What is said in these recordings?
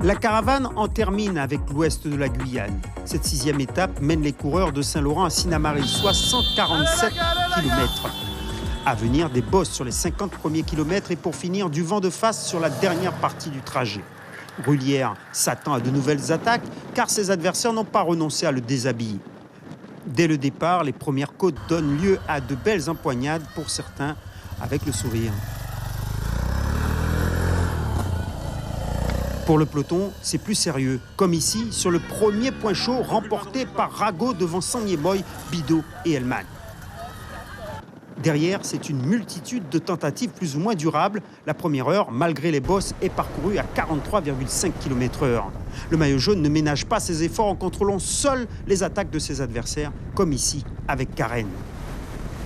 La caravane en termine avec l'ouest de la Guyane. Cette 6e étape mène les coureurs de Saint-Laurent à Sinnamary, soit 147 km. À venir, des bosses sur les 50 premiers kilomètres et pour finir, du vent de face sur la dernière partie du trajet. Rullière s'attend à de nouvelles attaques car ses adversaires n'ont pas renoncé à le déshabiller. Dès le départ, les premières côtes donnent lieu à de belles empoignades pour certains avec le sourire. Pour le peloton, c'est plus sérieux, comme ici sur le premier point chaud remporté par Rago devant Sanyeboy, Bido et Elman. Derrière, c'est une multitude de tentatives plus ou moins durables. La première heure, malgré les bosses, est parcourue à 43,5 km/h. Le maillot jaune ne ménage pas ses efforts en contrôlant seul les attaques de ses adversaires, comme ici avec Karen.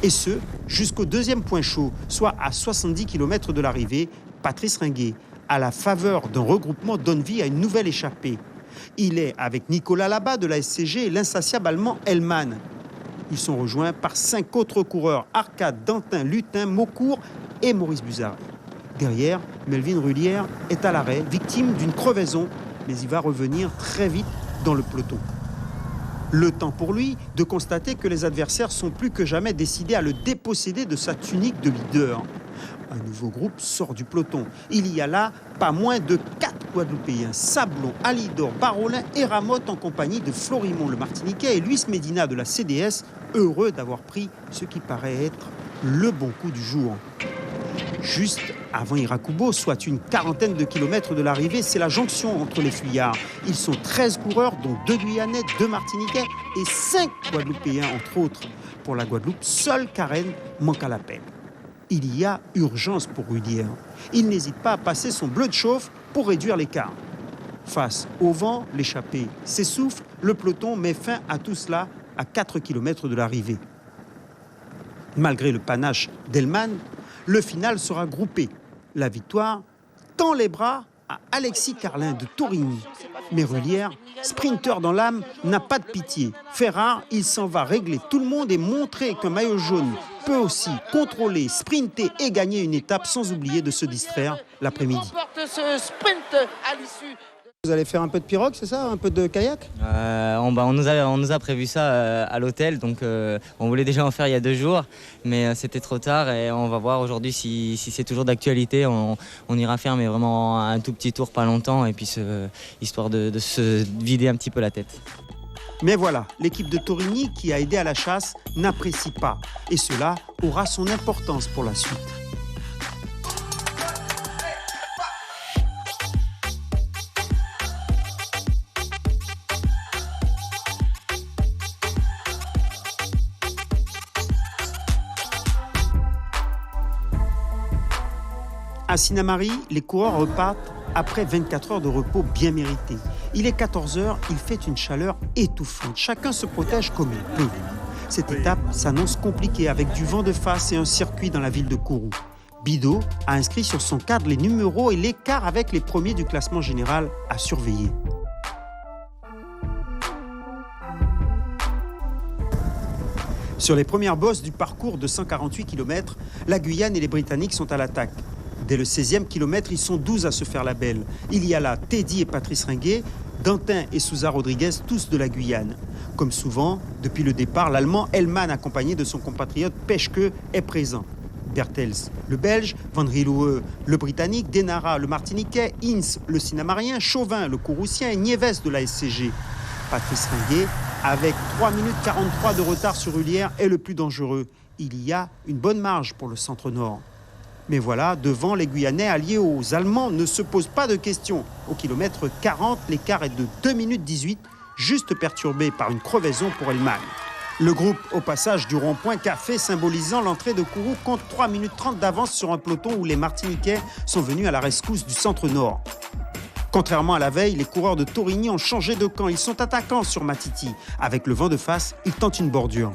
Et ce, jusqu'au deuxième point chaud, soit à 70 km de l'arrivée, Patrice Ringuet, à la faveur d'un regroupement, donne vie à une nouvelle échappée. Il est avec Nicolas Labat de la SCG et l'insatiable allemand Elman. Ils sont rejoints par 5 autres coureurs, Arcade, Dantin, Lutin, Maucourt et Maurice Buzard. Derrière, Melvin Rullière est à l'arrêt, victime d'une crevaison, mais il va revenir très vite dans le peloton. Le temps pour lui de constater que les adversaires sont plus que jamais décidés à le déposséder de sa tunique de leader. Un nouveau groupe sort du peloton. Il y a là pas moins de 4 Guadeloupéens, Sablon, Alidor, Barolin et Ramotte en compagnie de Florimond le Martiniquais et Luis Medina de la CDS, heureux d'avoir pris ce qui paraît être le bon coup du jour. Juste avant Irakubo, soit une quarantaine de kilomètres de l'arrivée, c'est la jonction entre les fuyards. Ils sont 13 coureurs, dont 2 Guyanais, 2 Martiniquais et 5 Guadeloupéens, entre autres. Pour la Guadeloupe, seul Karen manque à l'appel. Il y a urgence pour Rullière. Il n'hésite pas à passer son bleu de chauffe pour réduire l'écart. Face au vent, l'échappée s'essouffle, le peloton met fin à tout cela à 4 km de l'arrivée. Malgré le panache d'Elman, le final sera groupé. La victoire tend les bras à Alexis Carlin de Torigny. Mais Rullière, sprinter dans l'âme, n'a pas de pitié. Fait rare, il s'en va régler tout le monde et montrer qu'un maillot jaune peut aussi contrôler, sprinter et gagner une étape sans oublier de se distraire l'après-midi. Vous allez faire un peu de pirogue, c'est ça? Un peu de kayak? On nous a prévu ça à l'hôtel, donc on voulait déjà en faire il y a 2 jours, mais c'était trop tard et on va voir aujourd'hui si c'est toujours d'actualité. On ira faire mais vraiment un tout petit tour, pas longtemps, et puis histoire de se vider un petit peu la tête. Mais voilà, l'équipe de Torigny qui a aidé à la chasse n'apprécie pas. Et cela aura son importance pour la suite. À Sinnamary, les coureurs repartent après 24 heures de repos bien mérité. Il est 14 heures, il fait une chaleur étouffante. Chacun se protège comme il peut. Cette étape s'annonce compliquée avec du vent de face et un circuit dans la ville de Kourou. Bido a inscrit sur son cadre les numéros et l'écart avec les premiers du classement général à surveiller. Sur les premières bosses du parcours de 148 km, la Guyane et les Britanniques sont à l'attaque. Dès le 16e kilomètre, ils sont 12 à se faire la belle. Il y a là Teddy et Patrice Ringuet, Dantin et Souza Rodriguez, tous de la Guyane. Comme souvent, depuis le départ, l'Allemand Elman, accompagné de son compatriote Peschke, est présent. Bertels, le Belge, Van Rielouwe, le Britannique, Denara, le Martiniquais, Ince, le Sinnamarien, Chauvin, le Kouroussien et Nieves de la SCG. Patrice Ringuet, avec 3 minutes 43 de retard sur Rullière, est le plus dangereux. Il y a une bonne marge pour le centre-nord. Mais voilà, devant, les Guyanais alliés aux Allemands ne se posent pas de questions. Au kilomètre 40, l'écart est de 2 minutes 18, juste perturbé par une crevaison pour Elman. Le groupe au passage du rond-point café symbolisant l'entrée de Kourou compte 3 minutes 30 d'avance sur un peloton où les Martiniquais sont venus à la rescousse du centre-nord. Contrairement à la veille, les coureurs de Torigny ont changé de camp. Ils sont attaquants sur Matiti. Avec le vent de face, ils tentent une bordure.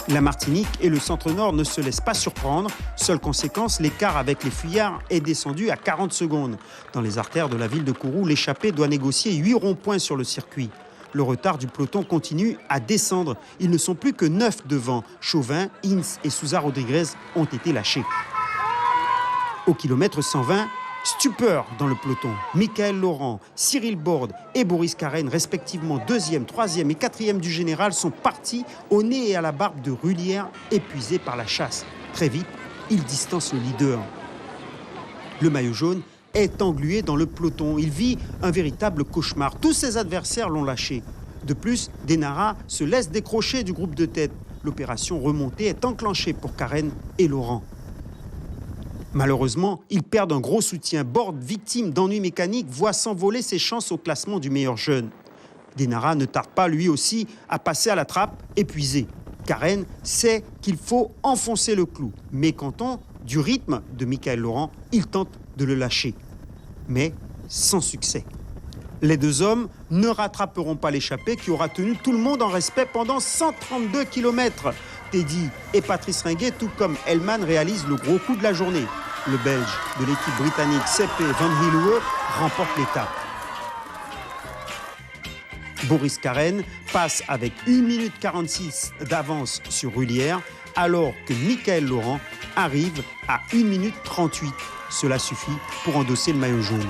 La Martinique et le centre-nord ne se laissent pas surprendre. Seule conséquence, l'écart avec les fuyards est descendu à 40 secondes. Dans les artères de la ville de Kourou, l'échappée doit négocier 8 ronds-points sur le circuit. le retard du peloton continue à descendre. Ils ne sont plus que 9 devant. Chauvin, Ins et Sousa Rodriguez ont été lâchés. Au kilomètre 120, stupeur dans le peloton. Michael Laurent, Cyril Borde et Boris Carène, respectivement 2e, 3e et 4e du général, sont partis au nez et à la barbe de Rullière, épuisés par la chasse. Très vite, ils distancent le leader. Le maillot jaune est englué dans le peloton. Il vit un véritable cauchemar. Tous ses adversaires l'ont lâché. De plus, Denara se laisse décrocher du groupe de tête. L'opération remontée est enclenchée pour Carène et Laurent. Malheureusement, ils perdent un gros soutien. Borde, victime d'ennuis mécaniques, voit s'envoler ses chances au classement du meilleur jeune. Denara ne tarde pas, lui aussi, à passer à la trappe, épuisé. Carène sait qu'il faut enfoncer le clou. Mécontent du rythme de Michael Laurent, il tente de le lâcher. Mais sans succès. Les deux hommes ne rattraperont pas l'échappée qui aura tenu tout le monde en respect pendant 132 km. Teddy et Patrice Ringuet, tout comme Hellman, réalisent le gros coup de la journée. Le Belge de l'équipe britannique Seppe Van Hillue remporte l'étape. Boris Carène passe avec 1 minute 46 d'avance sur Rullière, alors que Michael Laurent arrive à 1 minute 38. Cela suffit pour endosser le maillot jaune.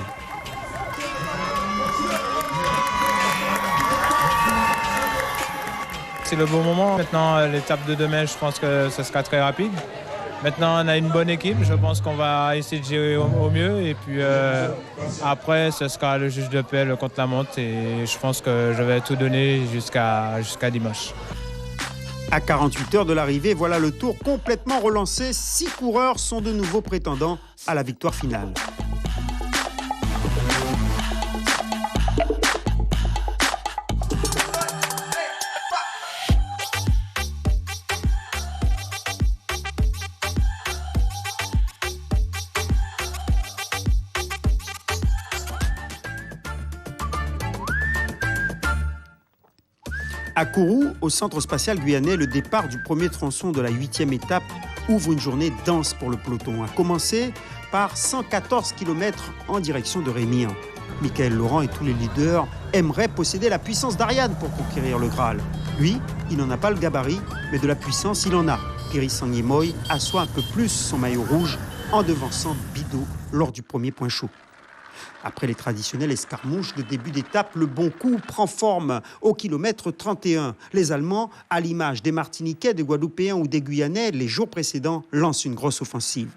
C'est le bon moment. Maintenant, l'étape de demain, je pense que ce sera très rapide. Maintenant, on a une bonne équipe. Je pense qu'on va essayer de gérer au mieux. Et puis après, ce sera le juge de paix, le contre-la-montre. Et je pense que je vais tout donner jusqu'à dimanche. À 48 heures de l'arrivée, voilà le tour complètement relancé. 6 coureurs sont de nouveau prétendants à la victoire finale. À Kourou, au centre spatial guyanais, le départ du premier tronçon de la 8e étape ouvre une journée dense pour le peloton, à commencer par 114 km en direction de Rémire. Michael Laurent et tous les leaders aimeraient posséder la puissance d'Ariane pour conquérir le Graal. Lui, il n'en a pas le gabarit, mais de la puissance, il en a. Thierry Sangyemoy assoit un peu plus son maillot rouge en devançant Bidot lors du premier point chaud. Après les traditionnelles escarmouches de début d'étape, le bon coup prend forme au kilomètre 31. Les Allemands, à l'image des Martiniquais, des Guadeloupéens ou des Guyanais, les jours précédents, lancent une grosse offensive.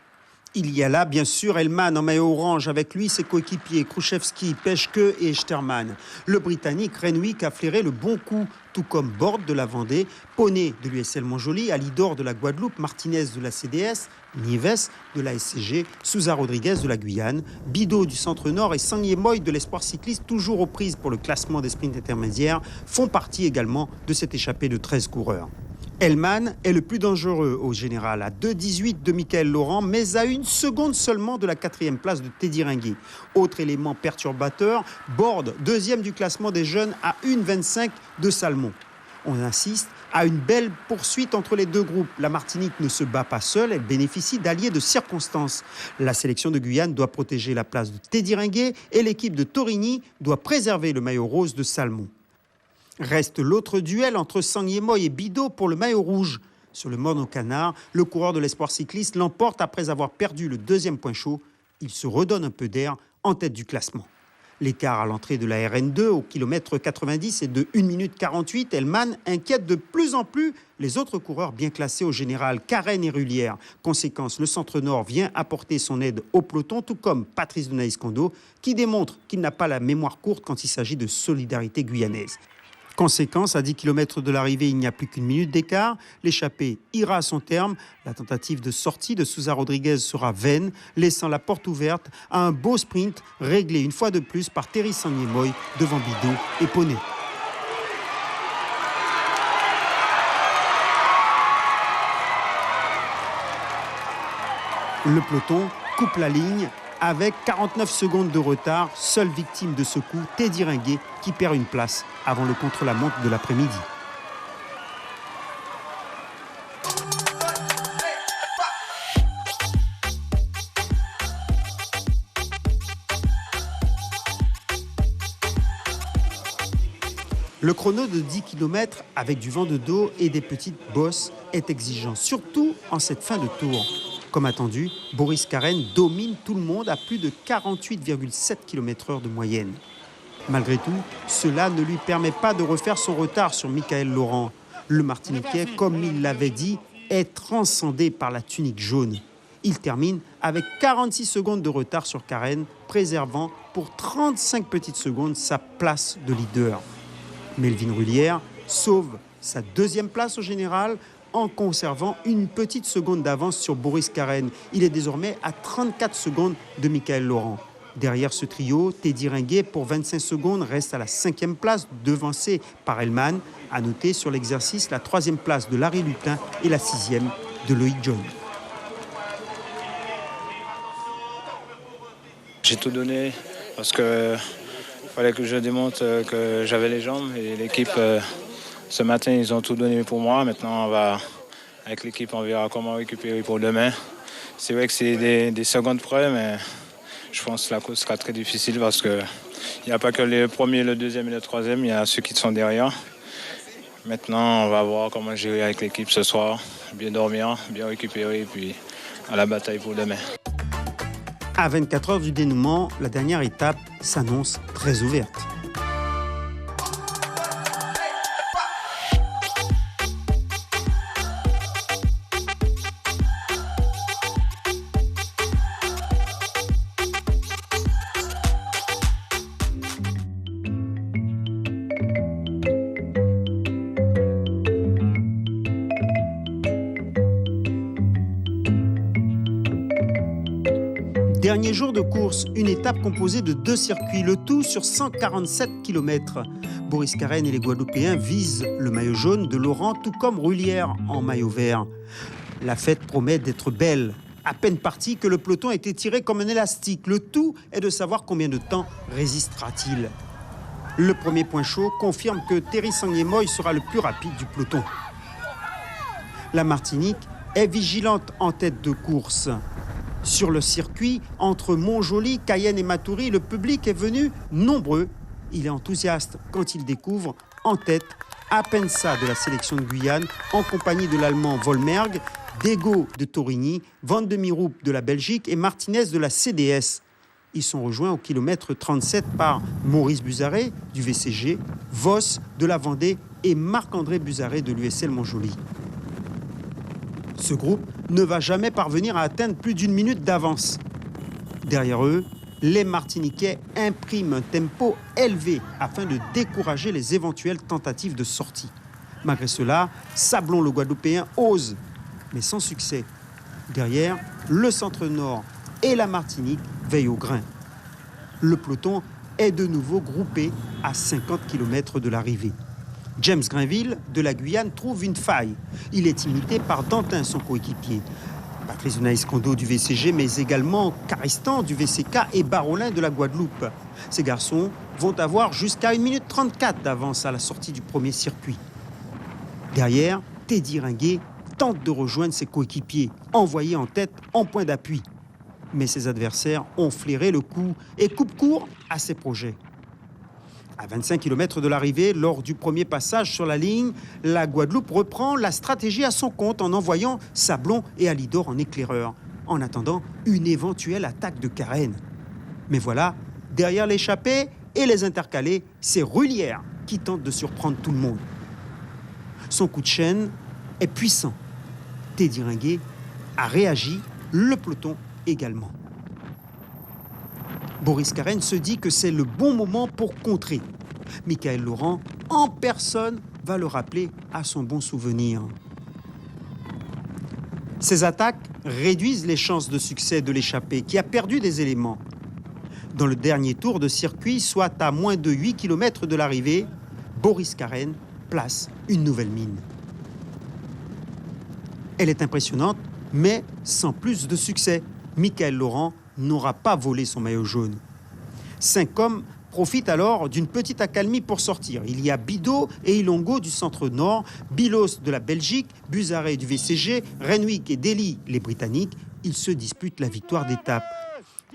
Il y a là, bien sûr, Hellman en maillot orange, avec lui ses coéquipiers Kruszewski, Peschke et Echterman. Le Britannique Renwick a flairé le bon coup, tout comme Borde de la Vendée, Poney de l'USL Montjoly, Alidor de la Guadeloupe, Martinez de la CDS, Nieves de la SCG, Sousa Rodriguez de la Guyane, Bidot du Centre-Nord et Sangyemoy de l'Espoir Cycliste, toujours aux prises pour le classement des sprints intermédiaires, font partie également de cette échappée de 13 coureurs. Hellman est le plus dangereux au général, à 2,18 de Michael Laurent, mais à 1 seconde seulement de la 4e place de Teddy Ringuet. Autre élément perturbateur, Borde, 2e du classement des jeunes, à 1,25 de Salmon. On insiste à une belle poursuite entre les deux groupes. La Martinique ne se bat pas seule, elle bénéficie d'alliés de circonstance. La sélection de Guyane doit protéger la place de Teddy Ringuet et l'équipe de Torigny doit préserver le maillot rose de Salmon. Reste l'autre duel entre Sangyemoy et Bidot pour le maillot rouge. Sur le Morne-au-Canard, le coureur de l'Espoir Cycliste l'emporte après avoir perdu le 2e point chaud. Il se redonne un peu d'air en tête du classement. L'écart à l'entrée de la RN2 au kilomètre 90 est de 1 minute 48. Hellman inquiète de plus en plus les autres coureurs bien classés au général, Carène et Rullière. Conséquence, le Centre-Nord vient apporter son aide au peloton, tout comme Patrice de Naïs-Kondo, qui démontre qu'il n'a pas la mémoire courte quand il s'agit de solidarité guyanaise. Conséquence, à 10 km de l'arrivée, il n'y a plus qu'une minute d'écart. L'échappée ira à son terme. La tentative de sortie de Sousa Rodriguez sera vaine, laissant la porte ouverte à un beau sprint réglé une fois de plus par Thierry Sangyemoy devant Bidot et Poney. Le peloton coupe la ligne avec 49 secondes de retard. Seule victime de ce coup, Teddy Ringuet, qui perd une place avant le contre-la-montre de l'après-midi. Le chrono de 10 km avec du vent de dos et des petites bosses est exigeant, surtout en cette fin de tour. Comme attendu, Boris Karen domine tout le monde à plus de 48,7 km/h de moyenne. Malgré tout, cela ne lui permet pas de refaire son retard sur Michael Laurent. Le Martiniquais, comme il l'avait dit, est transcendé par la tunique jaune. Il termine avec 46 secondes de retard sur Karen, préservant pour 35 petites secondes sa place de leader. Melvin Rullière sauve sa deuxième place au général en conservant une petite seconde d'avance sur Boris Karen. Il est désormais à 34 secondes de Michael Laurent. Derrière ce trio, Teddy Ringuet, pour 25 secondes, reste à la 5e place, devancé par Hellman. À noter sur l'exercice la 3e place de Larry Lutin et la 6e de Loïc John. J'ai tout donné parce qu'il fallait que je démontre que j'avais les jambes. Et l'équipe, ce matin, ils ont tout donné pour moi. Maintenant, avec l'équipe, on verra comment récupérer pour demain. C'est vrai que c'est des secondes près, mais je pense que la course sera très difficile parce qu'il n'y a pas que les premiers, le deuxième et le troisième, il y a ceux qui sont derrière. Maintenant, on va voir comment gérer avec l'équipe ce soir, bien dormir, bien récupérer et puis à la bataille pour demain. À 24 heures du dénouement, la dernière étape s'annonce très ouverte. Dernier jour de course, une étape composée de 2 circuits, le tout sur 147 km. Boris Karen et les Guadeloupéens visent le maillot jaune de Laurent, tout comme Rullière en maillot vert. La fête promet d'être belle. À peine parti que le peloton est étiré comme un élastique. Le tout est de savoir combien de temps résistera-t-il. Le premier point chaud confirme que Terry Sangyemoy sera le plus rapide du peloton. La Martinique est vigilante en tête de course. Sur le circuit, entre Montjoly, Cayenne et Matoury, le public est venu nombreux. Il est enthousiaste quand il découvre en tête Apensa de la sélection de Guyane, en compagnie de l'Allemand Vollmerg, Dego de Torigny, Van de Miroup de la Belgique et Martinez de la CDS. Ils sont rejoints au kilomètre 37 par Maurice Buzarret du VCG, Voss de la Vendée et Marc-André Buzarret de l'USL Montjoly. Ce groupe ne va jamais parvenir à atteindre plus d'1 minute d'avance. Derrière eux, les Martiniquais impriment un tempo élevé afin de décourager les éventuelles tentatives de sortie. Malgré cela, Sablon le Guadeloupéen ose, mais sans succès. Derrière, le Centre-Nord et la Martinique veillent au grain. Le peloton est de nouveau groupé à 50 km de l'arrivée. James Grainville de la Guyane trouve une faille. Il est imité par Dantin, son coéquipier. Patrice Naïs-Kondo du VCG, mais également Caristan du VCK et Barolin de la Guadeloupe. Ces garçons vont avoir jusqu'à 1 minute 34 d'avance à la sortie du premier circuit. Derrière, Teddy Ringuet tente de rejoindre ses coéquipiers, envoyés en tête en point d'appui. Mais ses adversaires ont flairé le coup et coupent court à ses projets. À 25 km de l'arrivée, lors du premier passage sur la ligne, la Guadeloupe reprend la stratégie à son compte en envoyant Sablon et Alidor en éclaireur, en attendant une éventuelle attaque de Karen. Mais voilà, derrière l'échappée et les intercalés, c'est Rullière qui tente de surprendre tout le monde. Son coup de chaîne est puissant. Teddy Ringuet a réagi, le peloton également. Boris Karen se dit que c'est le bon moment pour contrer. Michael Laurent, en personne, va le rappeler à son bon souvenir. Ces attaques réduisent les chances de succès de l'échappée, qui a perdu des éléments. Dans le dernier tour de circuit, soit à moins de 8 km de l'arrivée, Boris Karen place une nouvelle mine. Elle est impressionnante, mais sans plus de succès. Michael Laurent n'aura pas volé son maillot jaune. 5 hommes profitent alors d'une petite accalmie pour sortir. Il y a Bidot et Ilongo du Centre-Nord, Bilos de la Belgique, Buzarret du VCG, Renwick et Daly, les Britanniques. Ils se disputent la victoire d'étape.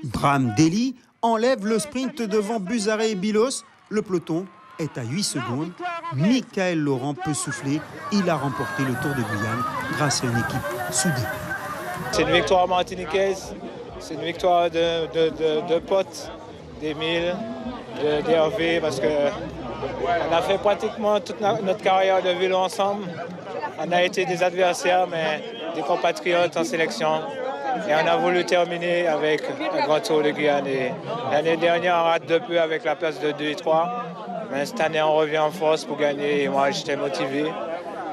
Bram Daly enlève le sprint devant Buzarret et Bilos. Le peloton est à 8 secondes. Michael Laurent peut souffler. Il a remporté le Tour de Guyane grâce à une équipe soudée. C'est une victoire martiniquaise. C'est une victoire de potes, d'Émile, d'Hervé, parce qu'on a fait pratiquement toute notre carrière de vélo ensemble. On a été des adversaires, mais des compatriotes en sélection. Et on a voulu terminer avec un grand Tour de Guyane. L'année dernière, on rate de peu avec la place de 2 et 3. Mais cette année, on revient en force pour gagner. Et moi, j'étais motivé.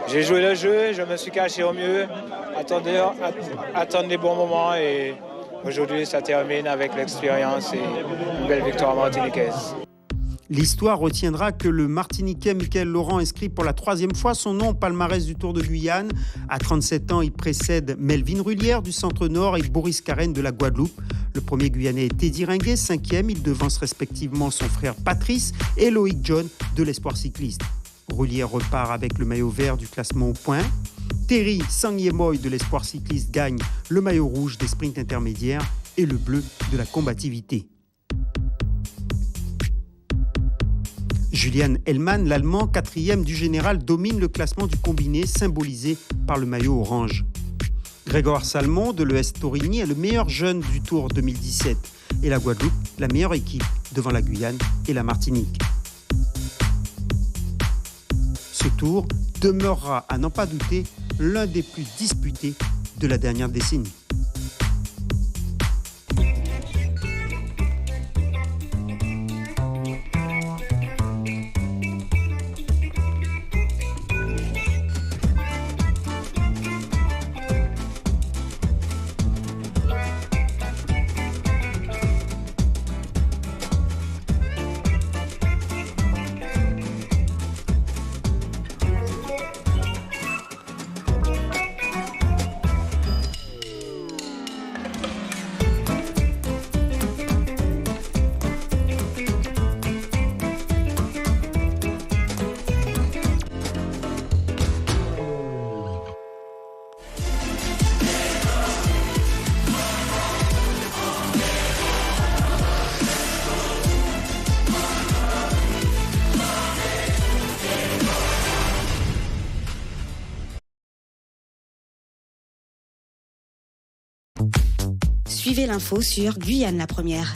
J'ai joué le jeu, je me suis caché au mieux, attendre les bons moments. Et aujourd'hui, ça termine avec l'expérience et une belle victoire martiniquaise. L'histoire retiendra que le Martiniquais Michael Laurent inscrit pour la 3e fois son nom au palmarès du Tour de Guyane. À 37 ans, il précède Melvin Rullière du Centre-Nord et Boris Carène de la Guadeloupe. Le premier Guyanais est Teddy Ringuet, 5e. Il devance respectivement son frère Patrice et Loïc John de l'Espoir cycliste. Rullière repart avec le maillot vert du classement au point. Terry Sangyemoy de l'Espoir cycliste gagne le maillot rouge des sprints intermédiaires et le bleu de la combativité. Julian Hellmann, l'Allemand, 4e du général, domine le classement du combiné symbolisé par le maillot orange. Grégoire Salmon de l'ES Torigny est le meilleur jeune du Tour 2017 et la Guadeloupe, la meilleure équipe devant la Guyane et la Martinique. Ce tour demeurera, à n'en pas douter, l'un des plus disputés de la dernière décennie. Suivez l'info sur Guyane la Première.